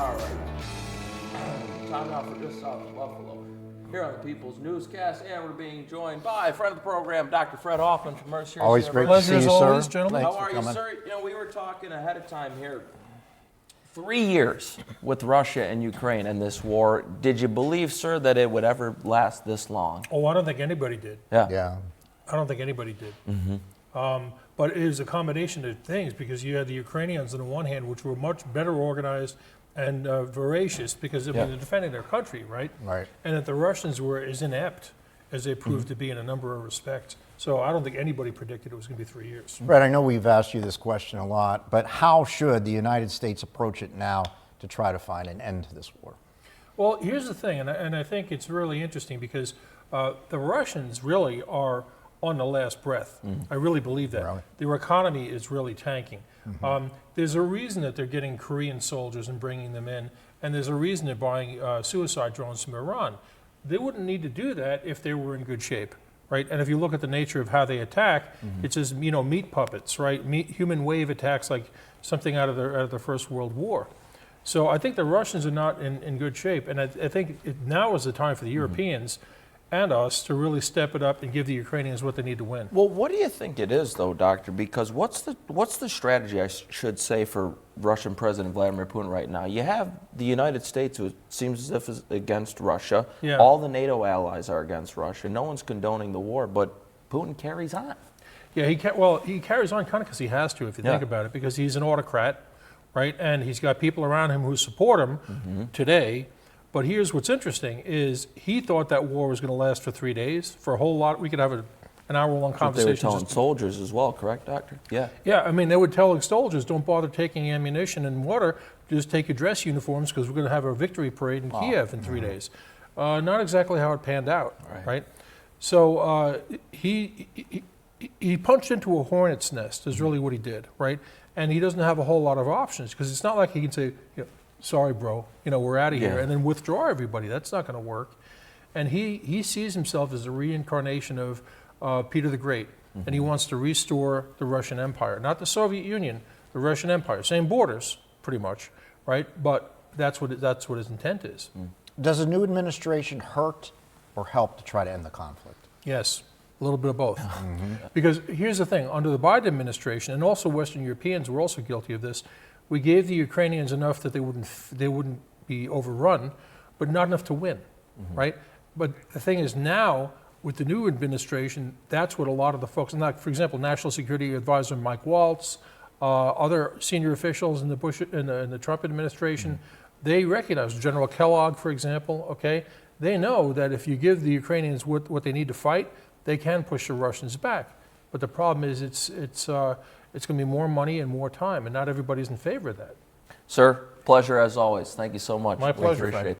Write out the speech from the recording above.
All right. Time now for Just South of Buffalo. Here on the People's Newscast, and we're being joined by a friend of the program, Dr. Fred Hoffman from Mercyhurst. Always great to see you, always, sir. gentlemen. How are you, sir? You know, we were talking ahead of time here. 3 years with Russia and Ukraine in this war. Did you believe, sir, that it would ever last this long? Oh, I don't think anybody did. Yeah. I don't think anybody did. Mm-hmm. But it is a combination of things, because you had the Ukrainians on the one hand, which were much better organized and voracious, because they're defending their country, right? Right. And that the Russians were as inept as they proved to be in a number of respects. So I don't think anybody predicted it was going to be 3 years. Brett, I know we've asked you this question a lot, but how should the United States approach it now to try to find an end to this war? Well, here's the thing, and I think it's really interesting, because the Russians really are on the last breath. I really believe that. Really? Their economy is really tanking. There's a reason that they're getting Korean soldiers and bringing them in, and there's a reason they're buying suicide drones from Iran. They wouldn't need to do that if they were in good shape, right? And if you look at the nature of how they attack, it's as, you know, meat puppets, right? Human wave attacks like something out of the First World War. So I think the Russians are not in good shape, and I think now is the time for the Europeans and us to really step it up and give the Ukrainians what they need to win. Well, what do you think it is, though, Doctor? Because what's the strategy, I should say, for Russian President Vladimir Putin right now? You have the United States, who it seems as if is against Russia. Yeah. All the NATO allies are against Russia. No one's condoning the war, but Putin carries on. Yeah, he carries on kind of because he has to, if you think about it, because he's an autocrat, right? And he's got people around him who support him today. But here's what's interesting is he thought that war was going to last for 3 days, for a whole lot. We could have an hour-long conversation. They were telling soldiers as well, correct, Doctor? Yeah. Yeah, I mean, they would tell soldiers, don't bother taking ammunition and water, just take your dress uniforms, because we're going to have a victory parade in Kiev in 3 days. Not exactly how it panned out, right? So he punched into a hornet's nest is really what he did, right? And he doesn't have a whole lot of options, because it's not like he can say, you know, sorry, bro, you know, we're out of here, and then withdraw everybody. That's not going to work. And he sees himself as a reincarnation of Peter the Great, and he wants to restore the Russian Empire, not the Soviet Union, the Russian Empire. Same borders, pretty much, right? But that's what his intent is. Does a new administration hurt or help to try to end the conflict? Yes, a little bit of both. Because here's the thing, under the Biden administration, and also Western Europeans were also guilty of this, we gave the Ukrainians enough that they wouldn't be overrun, but not enough to win, right? But the thing is now, with the new administration, that's what a lot of the folks, like, for example, National Security Advisor Mike Waltz, other senior officials in the the Trump administration, they recognize, General Kellogg, for example, okay? They know that if you give the Ukrainians what they need to fight, they can push the Russians back. But the problem is it's going to be more money and more time, and not everybody's in favor of that. Sir, pleasure as always. Thank you so much. My pleasure, We appreciate it.